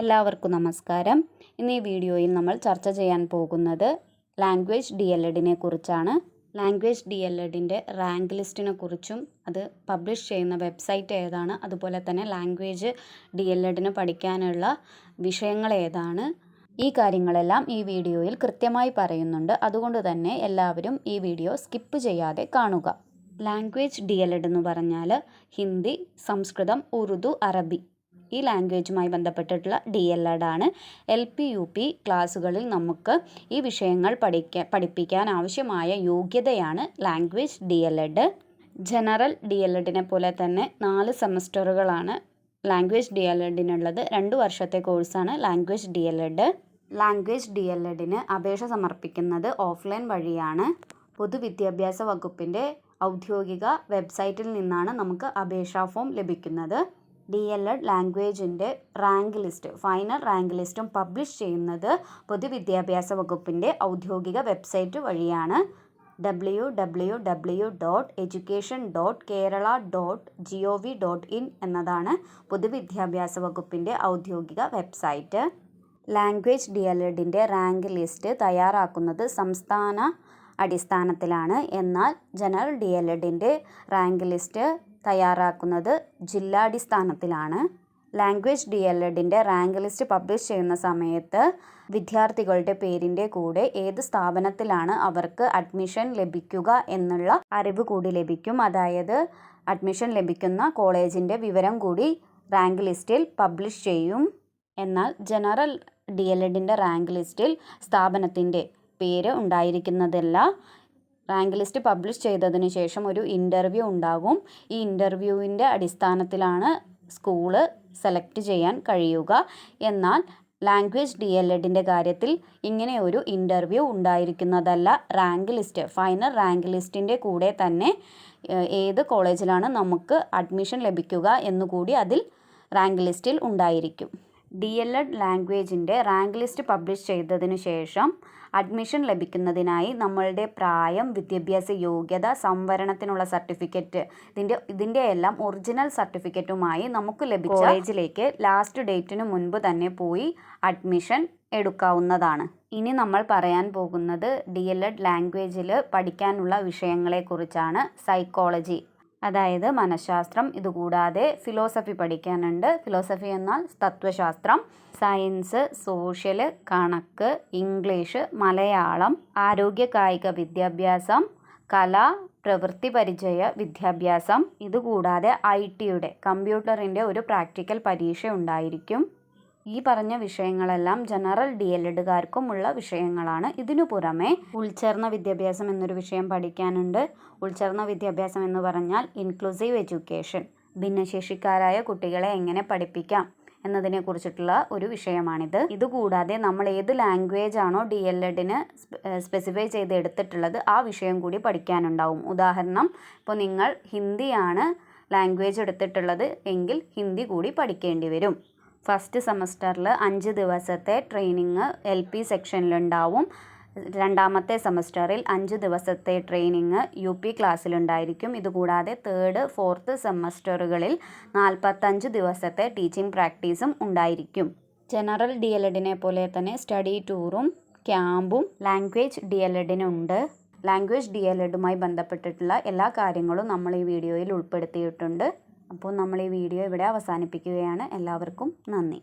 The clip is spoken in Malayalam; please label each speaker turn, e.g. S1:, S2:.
S1: എല്ലാവർക്കും നമസ്കാരം. ഇന്ന് ഈ വീഡിയോയിൽ നമ്മൾ ചർച്ച ചെയ്യാൻ പോകുന്നത് ലാംഗ്വേജ് DLEDനെ കുറിച്ചാണ്. ലാംഗ്വേജ് DLEDൻ്റെ റാങ്ക് ലിസ്റ്റിനെ കുറിച്ചും അത് പബ്ലിഷ് ചെയ്യുന്ന വെബ്സൈറ്റ് ഏതാണ്, അതുപോലെ തന്നെ ലാംഗ്വേജ് DLEDന് പഠിക്കാനുള്ള വിഷയങ്ങൾ ഏതാണ്, ഈ കാര്യങ്ങളെല്ലാം ഈ വീഡിയോയിൽ കൃത്യമായി പറയുന്നുണ്ട്. അതുകൊണ്ട് തന്നെ എല്ലാവരും ഈ വീഡിയോ സ്കിപ്പ് ചെയ്യാതെ കാണുക. ലാംഗ്വേജ് DLED എന്ന് പറഞ്ഞാൽ ഹിന്ദി, സംസ്കൃതം, ഉറുദു, അറബി ഈ ലാംഗ്വേജുമായി ബന്ധപ്പെട്ടിട്ടുള്ള DLED ആണ്. LP UP ക്ലാസ്സുകളിൽ നമുക്ക് ഈ വിഷയങ്ങൾ പഠിപ്പിക്കാൻ ആവശ്യമായ യോഗ്യതയാണ് ലാംഗ്വേജ് DLED. ജനറൽ DLEDനെ പോലെ തന്നെ 4 സെമസ്റ്ററുകളാണ് ലാംഗ്വേജ് DLEDനുള്ളത്. 2 വർഷത്തെ കോഴ്സാണ് ലാംഗ്വേജ് DLED. ലാംഗ്വേജ് DLEDന് അപേക്ഷ സമർപ്പിക്കുന്നത് ഓഫ്ലൈൻ വഴിയാണ്. പൊതുവിദ്യാഭ്യാസ വകുപ്പിൻ്റെ ഔദ്യോഗിക വെബ്സൈറ്റിൽ നിന്നാണ് നമുക്ക് അപേക്ഷാ ഫോം ലഭിക്കുന്നത്. DLED ലാംഗ്വേജിൻ്റെ റാങ്ക് ലിസ്റ്റ്, ഫൈനൽ റാങ്ക് ലിസ്റ്റും പബ്ലിഷ് ചെയ്യുന്നത് പൊതുവിദ്യാഭ്യാസ വകുപ്പിൻ്റെ ഔദ്യോഗിക വെബ്സൈറ്റ് വഴിയാണ്. www.education.kerala.gov.in എന്നതാണ് പൊതുവിദ്യാഭ്യാസ വകുപ്പിൻ്റെ ഔദ്യോഗിക വെബ്സൈറ്റ്. ലാംഗ്വേജ് DLEDൻ്റെ റാങ്ക് ലിസ്റ്റ് തയ്യാറാക്കുന്നത് സംസ്ഥാന അടിസ്ഥാനത്തിലാണ്. എന്നാൽ ജനറൽ DLEDൻ്റെ റാങ്ക് ലിസ്റ്റ് തയ്യാറാക്കുന്നത് ജില്ലാടിസ്ഥാനത്തിലാണ്. ലാംഗ്വേജ് DLEDൻ്റെ റാങ്ക് ലിസ്റ്റ് പബ്ലിഷ് ചെയ്യുന്ന സമയത്ത് വിദ്യാർത്ഥികളുടെ പേരിൻ്റെ കൂടെ ഏത് സ്ഥാപനത്തിലാണ് അവർക്ക് അഡ്മിഷൻ ലഭിക്കുക എന്നുള്ള അറിവ് കൂടി ലഭിക്കും. അതായത് അഡ്മിഷൻ ലഭിക്കുന്ന കോളേജിൻ്റെ വിവരം കൂടി റാങ്ക് ലിസ്റ്റിൽ പബ്ലിഷ് ചെയ്യും. എന്നാൽ ജനറൽ DLEDൻ്റെ റാങ്ക് ലിസ്റ്റിൽ സ്ഥാപനത്തിൻ്റെ പേര് ഉണ്ടായിരിക്കുന്നതല്ല. റാങ്ക് ലിസ്റ്റ് പബ്ലിഷ് ചെയ്തതിന് ശേഷം ഒരു ഇൻ്റർവ്യൂ ഉണ്ടാകും. ഈ ഇൻ്റർവ്യൂവിൻ്റെ അടിസ്ഥാനത്തിലാണ് സ്കൂള് സെലക്ട് ചെയ്യാൻ കഴിയുക. എന്നാൽ ലാംഗ്വേജ് DLEDൻ്റെ കാര്യത്തിൽ ഇങ്ങനെ ഒരു ഇൻ്റർവ്യൂ ഉണ്ടായിരിക്കുന്നതല്ല. റാങ്ക് ലിസ്റ്റ്, ഫൈനൽ റാങ്ക് ലിസ്റ്റിൻ്റെ കൂടെ തന്നെ ഏത് കോളേജിലാണ് നമുക്ക് അഡ്മിഷൻ ലഭിക്കുക എന്നുകൂടി അതിൽ റാങ്ക് ലിസ്റ്റിൽ ഉണ്ടായിരിക്കും. DLED ലാംഗ്വേജിൻ്റെ റാങ്ക് ലിസ്റ്റ് പബ്ലിഷ് ചെയ്തതിനു ശേഷം അഡ്മിഷൻ ലഭിക്കുന്നതിനായി നമ്മളുടെ പ്രായം, വിദ്യാഭ്യാസ യോഗ്യത, സംവരണത്തിനുള്ള സർട്ടിഫിക്കറ്റ്, ഇതിൻ്റെ എല്ലാം ഒറിജിനൽ സർട്ടിഫിക്കറ്റുമായി നമുക്ക് ലഭിച്ച കോളേജിലേക്ക് ലാസ്റ്റ് ഡേറ്റിന് മുൻപ് തന്നെ പോയി അഡ്മിഷൻ എടുക്കാവുന്നതാണ്. ഇനി നമ്മൾ പറയാൻ പോകുന്നത് DLED ലാംഗ്വേജിൽ പഠിക്കാനുള്ള വിഷയങ്ങളെക്കുറിച്ചാണ്. സൈക്കോളജി, അതായത് മനഃശാസ്ത്രം, ഇതുകൂടാതെ ഫിലോസഫി പഠിക്കാനുണ്ട്. ഫിലോസഫി എന്നാൽ തത്വശാസ്ത്രം. സയൻസ്, സോഷ്യൽ, കണക്ക്, ഇംഗ്ലീഷ്, മലയാളം, ആരോഗ്യ കായിക വിദ്യാഭ്യാസം, കല, പ്രവൃത്തി പരിചയ വിദ്യാഭ്യാസം. ഇതുകൂടാതെ IT-യുടെ കമ്പ്യൂട്ടറിൻ്റെ ഒരു പ്രാക്ടിക്കൽ പരീക്ഷ ഉണ്ടായിരിക്കും. ഈ പറഞ്ഞ വിഷയങ്ങളെല്ലാം ജനറൽ DLEDകാർക്കും ഉള്ള വിഷയങ്ങളാണ്. ഇതിനു പുറമെ ഉൾച്ചേർന്ന വിദ്യാഭ്യാസം എന്നൊരു വിഷയം പഠിക്കാനുണ്ട്. ഉൾച്ചേർന്ന വിദ്യാഭ്യാസം എന്ന് പറഞ്ഞാൽ ഇൻക്ലൂസീവ് എഡ്യൂക്കേഷൻ, ഭിന്നശേഷിക്കാരായ കുട്ടികളെ എങ്ങനെ പഠിപ്പിക്കാം എന്നതിനെ കുറിച്ചിട്ടുള്ള ഒരു വിഷയമാണിത്. ഇതുകൂടാതെ നമ്മൾ ഏത് ലാംഗ്വേജ് ആണോ DLEDന് സ്പെസിഫൈ ചെയ്ത് എടുത്തിട്ടുള്ളത് ആ വിഷയം കൂടി പഠിക്കാനുണ്ടാവും. ഉദാഹരണം, ഇപ്പോൾ നിങ്ങൾ ഹിന്ദിയാണ് ലാംഗ്വേജ് എടുത്തിട്ടുള്ളത് എങ്കിൽ ഹിന്ദി കൂടി പഠിക്കേണ്ടി വരും. ഫസ്റ്റ് സെമസ്റ്ററിൽ 5 ദിവസത്തെ ട്രെയിനിങ് LP സെക്ഷനിലുണ്ടാവും. രണ്ടാമത്തെ സെമസ്റ്ററിൽ 5 ദിവസത്തെ ട്രെയിനിങ് UP ക്ലാസ്സിലുണ്ടായിരിക്കും. ഇതുകൂടാതെ 3rd, 4th സെമസ്റ്ററുകളിൽ 45 ദിവസത്തെ ടീച്ചിങ് പ്രാക്ടീസും ഉണ്ടായിരിക്കും. ജനറൽ DLEDനെ പോലെ തന്നെ സ്റ്റഡി ടൂറും ക്യാമ്പും ലാംഗ്വേജ് DLEDനുണ്ട്. ലാംഗ്വേജ് DLEDുമായി ബന്ധപ്പെട്ടിട്ടുള്ള എല്ലാ കാര്യങ്ങളും നമ്മൾ ഈ വീഡിയോയിൽ ഉൾപ്പെടുത്തിയിട്ടുണ്ട്. അപ്പോൾ നമ്മൾ ഈ വീഡിയോ ഇവിടെ അവസാനിപ്പിക്കുകയാണ്. എല്ലാവർക്കും നന്ദി.